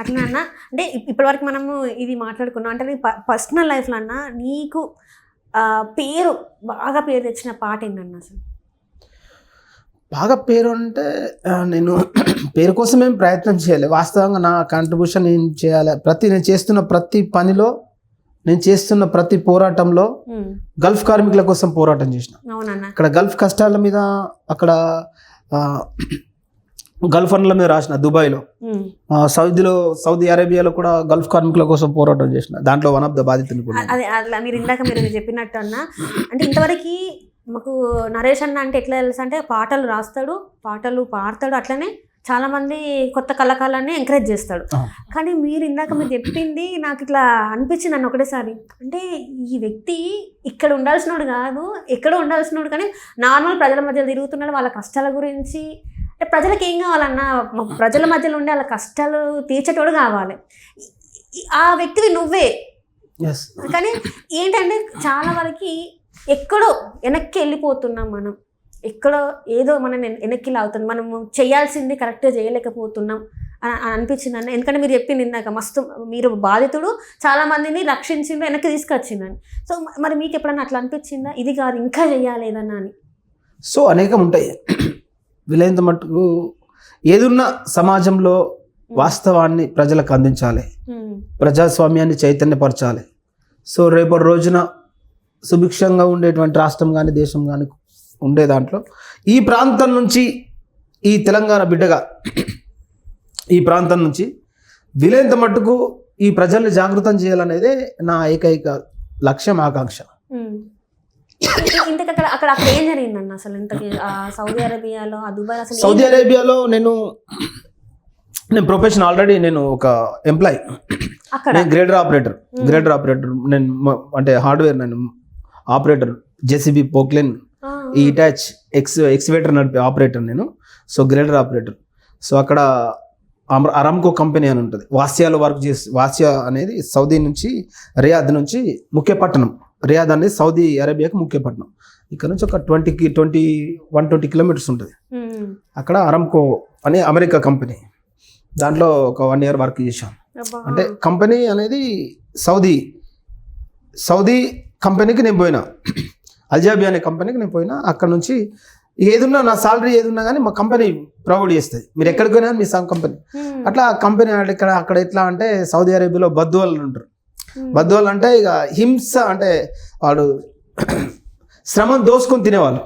అట్లా అన్న అంటే ఇప్పటివరకు మనము ఇది మాట్లాడుకున్నాం అంటే నీ పర్సనల్ లైఫ్లో అన్న నీకు పేరు బాగా పేరు తెచ్చిన పాట ఏంటన్న అసలు? బాగా పేరు అంటే నేను పేరు కోసం ఏం ప్రయత్నం చేయాలి. వాస్తవంగా నా కాంట్రిబ్యూషన్ నేను చేయాలి. నేను చేస్తున్న ప్రతి పనిలో, నేను చేస్తున్న ప్రతి పోరాటంలో గల్ఫ్ కార్మికుల కోసం పోరాటం చేసిన. అక్కడ గల్ఫ్ కష్టాల మీద, అక్కడ గల్ఫ్ అన్ల మీద రాసిన, దుబాయ్లో, సౌదీ అరేబియాలో కూడా గల్ఫ్ కార్మికుల కోసం పోరాటం చేసిన. దాంట్లో వన్ ఆఫ్ ద బాధితులు కూడా. అదే అట్లా మీరు ఇందాక మీరు చెప్పినట్టు అన్న అంటే ఇంతవరకు మాకు నరేష్ అన్న అంటే ఎట్లా తెలుసు అంటే పాటలు రాస్తాడు, పాటలు పాడతాడు, అట్లనే చాలామంది కొత్త కళాకారులని ఎంకరేజ్ చేస్తాడు. కానీ మీరు ఇందాక మీరు చెప్పింది నాకు ఇట్లా అనిపించింది అన్న ఒకటేసారి, అంటే ఈ వ్యక్తి ఇక్కడ ఉండాల్సినోడు కాదు, ఎక్కడో ఉండాల్సినోడు, కానీ నార్మల్ ప్రజల మధ్య తిరుగుతున్నాడు, వాళ్ళ కష్టాల గురించి. అంటే ప్రజలకు ఏం కావాలన్నా, ప్రజల మధ్యలో ఉండే వాళ్ళ కష్టాలు తీర్చేటోడు కావాలి. ఆ వ్యక్తివి నువ్వే. కానీ ఏంటంటే చాలా వరకు ఎక్కడో వెనక్కి వెళ్ళిపోతున్నాం మనం, ఎక్కడో ఏదో మనం వెనక్కి లాగుతుంది, మనము చేయాల్సింది కరెక్ట్గా చేయలేకపోతున్నాం అని అనిపించింది అన్న. ఎందుకంటే మీరు చెప్పింది ఇందాక మస్తు మీరు బాధితుడు, చాలామందిని రక్షించిండు, వెనక్కి తీసుకొచ్చిందని. సో మరి మీకు ఎప్పుడన్నా అట్లా అనిపించిందా ఇది కాదు ఇంకా చేయాలి ఏదన్నా అని? సో అనేకం ఉంటాయి. వీలైనంత మట్టుకు ఏదున్న సమాజంలో వాస్తవాన్ని ప్రజలకు అందించాలి, ప్రజాస్వామ్యాన్ని చైతన్యపరచాలి. సో రేపటి రోజున సుభిక్షంగా ఉండేటువంటి రాష్ట్రం కానీ దేశం కానీ ఉండే దాంట్లో ఈ ప్రాంతం నుంచి, ఈ తెలంగాణ బిడ్డగా ఈ ప్రాంతం నుంచి వీలైనంత మట్టుకు ఈ ప్రజల్ని జాగృతం చేయాలనేదే నా ఏకైక లక్ష్యం, ఆకాంక్ష. ఇంతకు అక్కడ ఏం జరిగిందన్న అసలు? ఇంతకి సౌదీ అరేబియాలో, దుబాయ్, అసలు సౌదీ అరేబియాలో నేను ప్రొఫెషన్ ఆల్రెడీ, నేను ఒక ఎంప్లాయ్, నేను గ్రేడర్ ఆపరేటర్. నేను అంటే హార్డ్వేర్, నేను ఆపరేటర్, జేసీబీ, పోక్లెన్, ఈ ఇటాచ్, ఎక్స్వేటర్ నడిపే ఆపరేటర్ నేను. So grader operator. సో అక్కడ అరామ్కో కంపెనీ అని ఉంటుంది, వాసియాలో వర్క్ చేసి. వాసియా అనేది సౌదీ నుంచి, రియాద్ నుంచి ముఖ్య పట్టణం. రియాద్ అనేది సౌదీ అరేబియాకి ముఖ్య పట్టణం. ఇక్కడ నుంచి ఒక 120 కిలోమీటర్స్ ఉంటుంది. అక్కడ అరామ్కో అనే అమెరికా కంపెనీ, దాంట్లో ఒక 1 year వర్క్ చేశాం. అంటే కంపెనీ అనేది సౌదీ కంపెనీకి నేను పోయినా, అల్జాబియా అనే కంపెనీకి నేను పోయినా. అక్కడ నుంచి ఏదున్నా, నా సాలరీ ఏదున్నా కానీ మా కంపెనీ ప్రొవైడ్ చేస్తుంది. మీరు ఎక్కడికి పోయినా మీ కంపెనీ. అట్లా కంపెనీ అక్కడ ఎట్లా అంటే సౌదీ అరేబియాలో బద్దువాళ్ళు ఉంటారు. బద్దువాళ్ళు అంటే ఇక హింస, అంటే వాడు శ్రమను దోసుకొని తినేవాళ్ళు.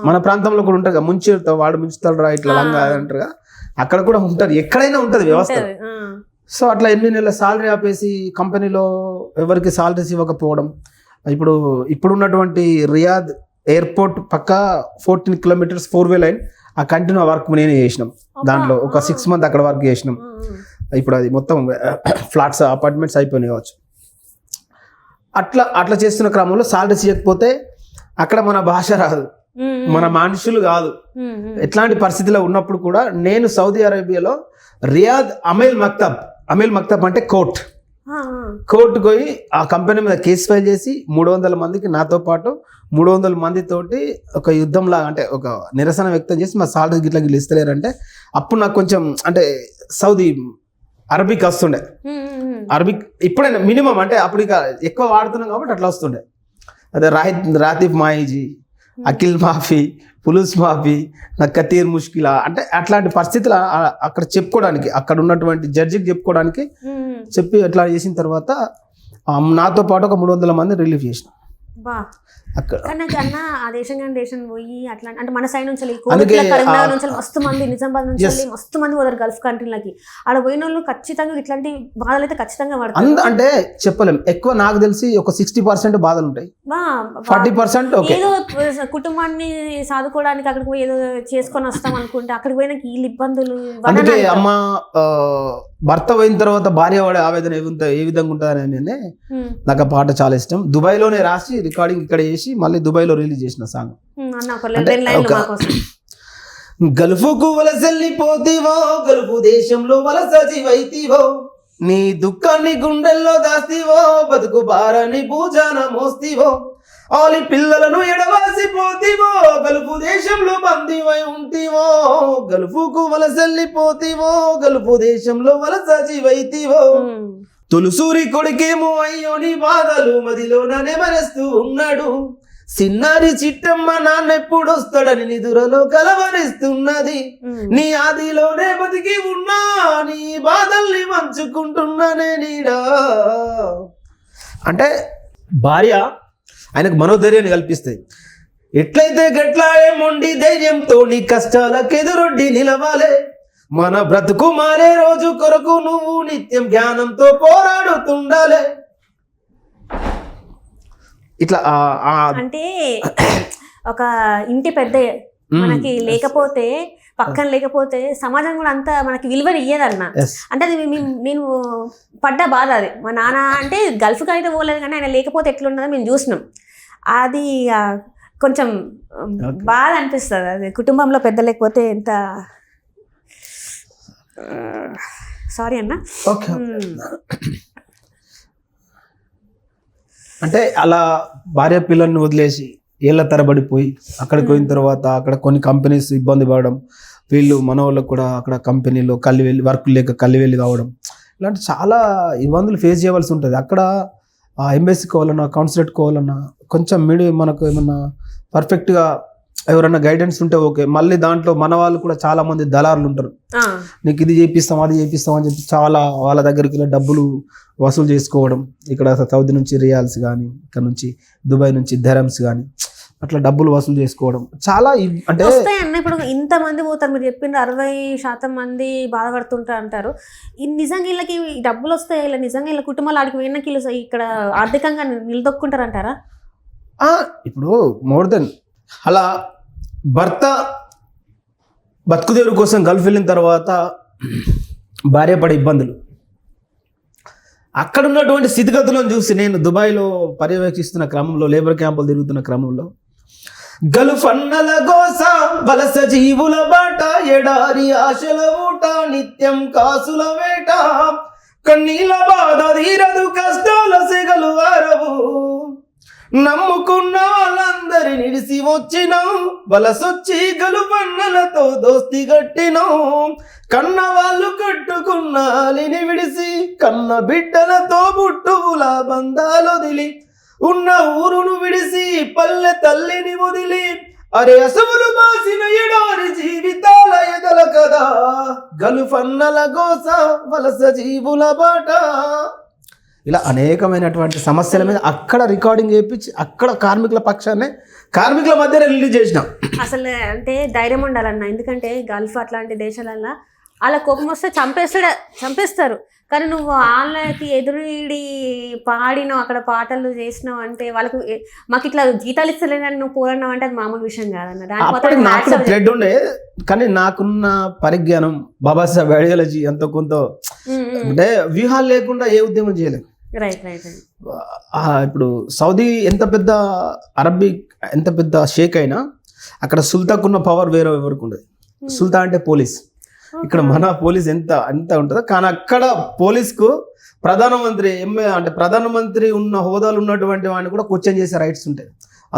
మన ప్రాంతంలో కూడా ఉంటారు కదా, వాడు ముంచుతాడు రా ఇట్లా లంగా అంటారుగా, అక్కడ కూడా ఉంటారు, ఎక్కడైనా ఉంటుంది వ్యవస్థ. సో అట్లా 8 నెలల సాలరీ ఆపేసి కంపెనీలో ఎవరికి సాలరీస్ ఇవ్వకపోవడం. ఇప్పుడున్నటువంటి రియాద్ ఎయిర్పోర్ట్ పక్క 14 kilometers 4-way లైన్, ఆ కంటిన్యూ వర్క్ నేనే చేసినాం. దాంట్లో ఒక 6 months అక్కడ వర్క్ చేసినాం. ఇప్పుడు అది మొత్తం ఫ్లాట్స్, అపార్ట్మెంట్స్ అయిపోయినాయి కావచ్చు. అట్లా చేస్తున్న క్రమంలో సాలరీస్ ఇవ్వకపోతే అక్కడ మన భాష రాదు, మన మనుషులు కాదు. ఎట్లాంటి పరిస్థితిలో ఉన్నప్పుడు కూడా నేను సౌదీ అరేబియాలో రియాద్ అమీల్ మక్తబ్ అంటే కోర్టుకు పోయి ఆ కంపెనీ మీద కేసు ఫైల్ చేసి 300 మందికి, నాతో పాటు 300 మందితోటి ఒక యుద్ధంలా, అంటే ఒక నిరసన వ్యక్తం చేసి మా సాలరీ గిట్లా ఇస్తలేరంటే, అప్పుడు నాకు కొంచెం అంటే సౌదీ అరబిక్ వస్తుండే. అరబిక్ ఇప్పుడైనా మినిమం, అంటే అప్పుడు ఇక ఎక్కువ వాడుతున్నాం కాబట్టి అట్లా వస్తుండే. అదే రాతిఫ్ మాయిజీ, అఖిల్ మాఫీ, పులుస్ మాఫీ, కతీర్ ముష్కిలా, అంటే అట్లాంటి పరిస్థితులు అక్కడ చెప్పుకోవడానికి, అక్కడ ఉన్నటువంటి జడ్జికి చెప్పుకోవడానికి చెప్పి అట్లా చేసిన తర్వాత నాతో పాటు ఒక 300 మంది రిలీఫ్ చేసిన. అన్న ఆ దేశం కానీ దేశం పోయి అట్లా అంటే మన సైడ్ నుంచి మస్తు మంది, నిజామాబాద్ నుంచి మస్తు మంది పోతారు గల్ఫ్ కంట్రీలకి. ఆడ పోయిన వాళ్ళు ఖచ్చితంగా ఇట్లాంటి బాధలు అయితే ఖచ్చితంగా పడతారు. అంటే చెప్పలేం, ఎక్కువ నాకు తెలిసి ఒక 60% బాధలు ఉంటాయి, 40% ఏదో కుటుంబాన్ని సాదుకోవడానికి అక్కడికి పోయి ఏదో చేసుకొని వస్తాం అనుకుంటే అక్కడికి పోయిన వీళ్ళు ఇబ్బందులు. అందుకే అమ్మ భర్త పోయిన తర్వాత భార్య పడే ఆవేదన ఏ విధంగా ఉంటుంది అనేది నాకు ఆ పాట చాలా ఇష్టం. దుబాయ్లోనే రాసి రికార్డింగ్ ఇక్కడ చేసి మళ్ళీ దుబాయ్లో రిలీజ్ చేసిన సాంగ్. గల్ఫుకు వలసెళ్ళిపోతీవో, గల్ఫు దేశంలో వలస జీవైతీవో, నీ దుఃఖాన్ని గుండెల్లో దాస్తీవో, బతుకు భారాన్ని భూజాన మోస్తీవో, ఆలి పిల్లలను ఎడవాసిపోతివో గలుపు దేశంలో బందీవై ఉంటివో గలుపుకు వలసెల్లిపోతివో గలుపు దేశంలో వలస జీవైతివో తొలుసూరి కొడుకేమో అయ్యో నీ బాధలు మదిలోన నెమరేస్తూ ఉన్నాడు సిన్నారి చిట్టమ్మ నాన్నెప్పుడొస్తాడని నిదురలో కలవరిస్తున్నది నీ ఆదిలోనే బతికి ఉన్నా నీ బాధల్ని పంచుకుంటున్నానే నీడా అంటే భార్య ఆయనకు మనోధైర్యాన్ని కల్పిస్తాయి. ఎట్లయితే గట్లాడే మొండి ధైర్యంతో నీ కష్టాలకు ఎదురొడ్డి నిలవాలే మన బ్రతుకు మారే రోజు కొరకు నువ్వు నిత్యం జ్ఞానంతో పోరాడుతుండాలే. ఇట్లా అంటే ఒక ఇంటి పెద్ద మనకి లేకపోతే పక్కన లేకపోతే సమాజం కూడా అంత మనకి విలువని ఇయ్యదన్న. అంటే అది నేను పడ్డ బాధ అది. మా నాన్న అంటే గల్ఫ్కి అయితే పోలేదు కానీ ఆయన లేకపోతే ఎట్లున్నదో మేము చూసినాం. అది కొంచెం బాధ అనిపిస్తుంది. అది కుటుంబంలో పెద్ద లేకపోతే ఎంత సారీ అన్న. అంటే అలా భార్య పిల్లల్ని వదిలేసి ఏళ్ళ తరబడిపోయి అక్కడికి పోయిన తర్వాత అక్కడ కొన్ని కంపెనీస్ ఇబ్బంది పడడం, వీళ్ళు మన వాళ్ళకు కూడా అక్కడ కంపెనీలో వర్క్ లేక కల్లివెల్లి కావడం, ఇలాంటి చాలా ఇబ్బందులు ఫేస్ చేయవలసి ఉంటుంది. అక్కడ ఎంబెస్సీ కావాలన్నా కాన్సులేట్ కావాలన్నా కొంచెం మనకు ఏమన్నా పర్ఫెక్ట్గా ఎవరన్నా గైడెన్స్ ఉంటే ఓకే. మళ్ళీ దాంట్లో మన వాళ్ళు కూడా చాలా మంది దళారులు ఉంటారు, నీకు ఇది చేపిస్తాం అది చేపిస్తాం అని చెప్పి చాలా వాళ్ళ దగ్గరికి వెళ్ళి డబ్బులు వసూలు చేసుకోవడం. ఇక్కడ సౌదీ నుంచి రియాల్స్ కానీ, ఇక్కడ నుంచి దుబాయ్ నుంచి ధరమ్స్ కానీ అట్లా డబ్బులు వసూలు చేసుకోవడం చాలా అంటే అన్న. ఇప్పుడు ఇంతమంది పోతారు, మీరు చెప్పిన 60% మంది బాధపడుతుంటారు అంటారు. నిజంగా వీళ్ళకి డబ్బులు వస్తాయి, ఇలా నిజంగా వీళ్ళ కుటుంబాలు ఆడికి పోయినకి ఇక్కడ ఆర్థికంగా నిలదొక్కుంటారు అంటారా? ఇప్పుడు మోర్ దెన్ అలా భర్త బతుకుదేరు కోసం గల్ఫ్ వెళ్ళిన తర్వాత భార్య పడే ఇబ్బందులు, అక్కడ ఉన్నటువంటి స్థితిగతులను చూసి నేను దుబాయ్లో పర్యవేక్షిస్తున్న క్రమంలో, లేబర్ క్యాంపులు తిరుగుతున్న క్రమంలో గల్ఫ్ అన్నల గోస వలస జీవుల బాట ఎడారి ఆశల ఊట నిత్యం కాసుల వేట కన్నీల బాధ తీరదు కష్టాల సెగలు వారవు నమ్ముకున్న వాళ్ళందరి నిడిసి వచ్చినాం వలసొచ్చి గలుపన్నలతో దోస్తి గట్టినాం కన్న వాళ్ళు కట్టుకున్న అలిని విడిసి కన్న బిడ్డలతో బుట్టువుల బంధాలొదిలి ఉన్న ఊరును విడిసి పల్లె తల్లిని వదిలి అరే అసములు బాసిన ఎడారి జీవితాల ఎదల కదా గలుపన్నల గోస వలస జీవుల బాట. ఇలా అనేకమైనటువంటి సమస్యల మీద అక్కడ రికార్డింగ్ చేయించి అక్కడ కార్మికుల పక్షాన్ని కార్మికుల మధ్యనే రిలీజ్ చేసినాం. అసలు అంటే ధైర్యం ఉండాలన్న. ఎందుకంటే గల్ఫ్ అట్లాంటి దేశాలల్లో వాళ్ళ కోపం వస్తే చంపేస్తారు. కానీ నువ్వు వాళ్ళకి ఎదురుడి పాడినావు, అక్కడ పాటలు చేసినావు అంటే వాళ్ళకు మాకు ఇట్లా జీతాలు ఇస్తలేదని నువ్వు పోరాడినావు అంటే అది మామూలు విషయం కాదన్న. అప్పటికి నాకు థ్రెడ్ ఉండే, కానీ నాకున్న పరిజ్ఞానం బాబాసాహెబ్ ఐడియాలజీ ఎంతో కొంత అంటే వ్యూహాలు లేకుండా ఏ ఉద్యమం చేయలేదు. ఇప్పుడు సౌదీ ఎంత పెద్ద అరబిక్ ఎంత పెద్ద షేక్ అయినా అక్కడ సుల్తాకున్న పవర్ వేరే ఎవరికి ఉండదు. సుల్తా అంటే పోలీస్, ఇక్కడ మన పోలీస్ ఎంత ఉంటుందో, కానీ అక్కడ పోలీస్కు ప్రధానమంత్రి అంటే ప్రధానమంత్రి ఉన్న హోదాలు ఉన్నటువంటి వాడిని కూడా క్వశ్చన్ చేసే రైట్స్ ఉంటాయి.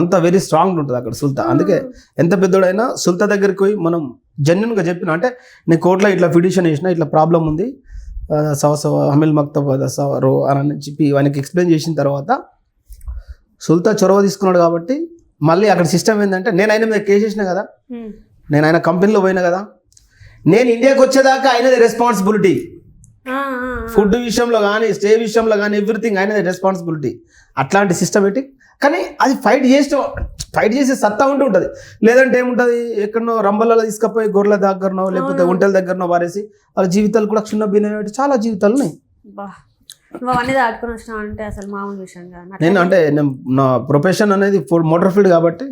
అంత వెరీ స్ట్రాంగ్ ఉంటుంది అక్కడ సుల్తా. అందుకే ఎంత పెద్దోడైనా సుల్తా దగ్గరికి పోయి మనం జెన్యున్గా చెప్పిన అంటే నేను కోర్టులో ఇట్లా పిటిషన్ చేసిన ఇట్లా ప్రాబ్లం ఉంది హమిల్ మక్తబ్ రో అని చెప్పి ఆయనకి ఎక్స్ప్లెయిన్ చేసిన తర్వాత సుల్తా చొరవ తీసుకున్నాడు. కాబట్టి మళ్ళీ అక్కడ సిస్టమ్ ఏంటంటే నేను ఆయన మీద కేసు చేసిన కదా, నేను ఆయన కంపెనీలో పోయినా కదా, నేను ఇండియాకి వచ్చేదాకా ఆయనది రెస్పాన్సిబిలిటీ. ఫుడ్ విషయంలో కానీ స్టే విషయంలో కానీ ఎవ్రీథింగ్ ఆయనది రెస్పాన్సిబిలిటీ. అట్లాంటి సిస్టమేటిక్. కానీ అది ఫైట్ చేసే సత్తా ఉంటుంది. లేదంటే ఏముంటుంది, ఎక్కడనో రంబలలో తీసుకపోయి గొర్రెల దగ్గరనో లేకపోతే ఒంటెల దగ్గరనో వారేసి వాళ్ళ జీవితాలు కూడా క్షుణ్ణ భిన్నమైన చాలా జీవితాలు ఉన్నాయి. నేను అంటే నా ప్రొఫెషన్ అనేది మోటార్ ఫీల్డ్ కాబట్టి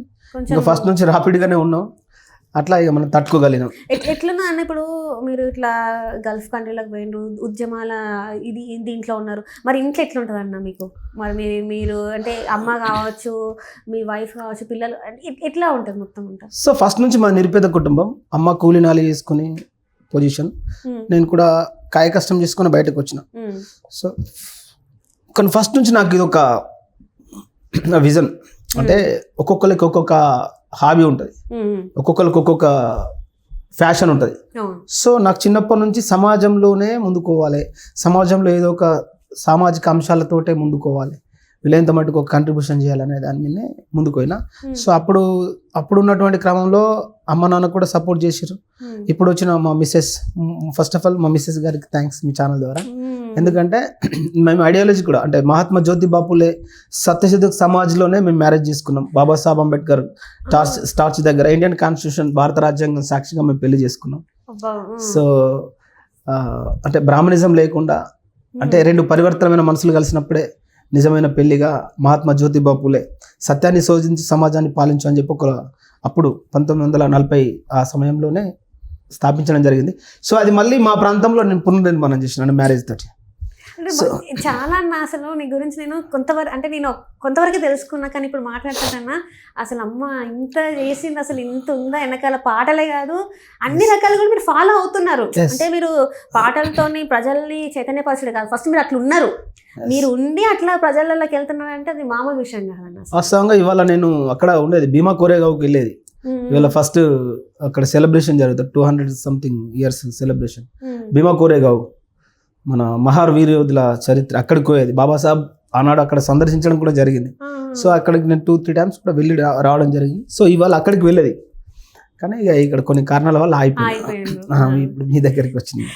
ఫస్ట్ నుంచి రాపిడ్గానే ఉన్నాం. అట్లా ఇక మనం తట్టుకోగలిగినాం. ఎట్లున్నా అన్న ఇప్పుడు మీరు ఇట్లా గల్ఫ్ కంట్రీలకు పోయినారు, ఉద్యమాల దీంట్లో ఉన్నారు, మరి ఇంట్లో ఎట్లుంటుంది అన్న మీకు? మరి మీరు అంటే అమ్మ కావచ్చు, మీ వైఫ్ కావచ్చు, పిల్లలు ఎట్లా ఉంటుంది మొత్తం ఉంటుంది? సో ఫస్ట్ నుంచి మా నిరుపేద కుటుంబం, అమ్మ కూలి నాలి చేసుకుని పొజిషన్, నేను కూడా కాయ కష్టం చేసుకుని బయటకు వచ్చిన. సో కానీ ఫస్ట్ నుంచి నాకు ఇది ఒక విజన్, అంటే ఒక్కొక్కరికి ఒక్కొక్క హాబీ ఉంటుంది, ఒక్కొక్కరికి ఒక్కొక్క ఫ్యాషన్ ఉంటుంది. సో నాకు చిన్నప్పటి నుంచి సమాజంలోనే ముందుకోవాలి, సమాజంలో ఏదో ఒక సామాజిక అంశాలతోటే ముందుకోవాలి, వీలైనంత మటుకు ఒక కంట్రిబ్యూషన్ చేయాలనే దాని మీదనే ముందుకు పోయినా. సో అప్పుడు ఉన్నటువంటి క్రమంలో అమ్మ నాన్న కూడా సపోర్ట్ చేసారు. ఇప్పుడు వచ్చిన మా మిస్సెస్, ఫస్ట్ ఆఫ్ ఆల్ మా మిస్సెస్ గారికి థ్యాంక్స్ మీ ఛానల్ ద్వారా. ఎందుకంటే మేము ఐడియాలజీ కూడా అంటే మహాత్మా జ్యోతిబా పూలే సత్యశోధక సమాజ్లోనే మేము మ్యారేజ్ చేసుకున్నాం. బాబాసాహెబ్ అంబేద్కర్ స్టార్చ్ దగ్గర ఇండియన్ కాన్స్టిట్యూషన్ భారత రాజ్యాంగం సాక్షిగా మేము పెళ్లి చేసుకున్నాం. సో అంటే బ్రాహ్మణిజం లేకుండా అంటే రెండు పరివర్తనమైన మనసులు కలిసినప్పుడే నిజమైన పెళ్లిగా మహాత్మా జ్యోతిబా పూలే సత్యాన్ని శోధించి సమాజాన్ని పాలించు అని చెప్పి అప్పుడు 1940 ఆ సమయంలోనే స్థాపించడం జరిగింది. సో అది మళ్ళీ మా ప్రాంతంలో నేను పునర్నిర్మాణం చేసినాను మ్యారేజ్ తోటి. చాలా అన్న అసలు నీ గురించి నేను కొంతవరకు తెలుసుకున్నా, కానీ ఇప్పుడు మాట్లాడుతున్నా అసలు అమ్మ ఇంత చేసింది, అసలు ఇంత ఉందా వెనకాల, పాటలే కాదు అన్ని రకాలు కూడా మీరు ఫాలో అవుతున్నారు. అంటే మీరు పాటలతోని ప్రజల్ని చైతన్యపరచడం కాదు, ఫస్ట్ మీరు అట్లా ఉన్నారు, మీరు ఉండి అట్లా ప్రజలలోకి వెళ్తున్నారంటే అది మామూలు విషయం కాదన్న. వాస్తవంగా ఇవాళ నేను అక్కడ ఉండేది భీమా కోరేగావ్కి వెళ్ళేది. ఇవాళ ఫస్ట్ అక్కడ సెలబ్రేషన్ జరుగుతుంది, 200 సంథింగ్ ఇయర్స్ సెలబ్రేషన్. భీమా కోరేగావ్ మన మహార్ వీరయోధుల చరిత్ర, అక్కడికి పోయేది. బాబాసాహెబ్ ఆనాడు అక్కడ సందర్శించడం కూడా జరిగింది. సో అక్కడికి నేను 2-3 టైమ్స్ కూడా వెళ్ళి రావడం జరిగింది. సో ఇవాళ అక్కడికి వెళ్ళేది, కానీ ఇక ఇక్కడ కొన్ని కారణాల వల్ల ఆగిపోయింది. ఇప్పుడు మీ దగ్గరికి వచ్చింది.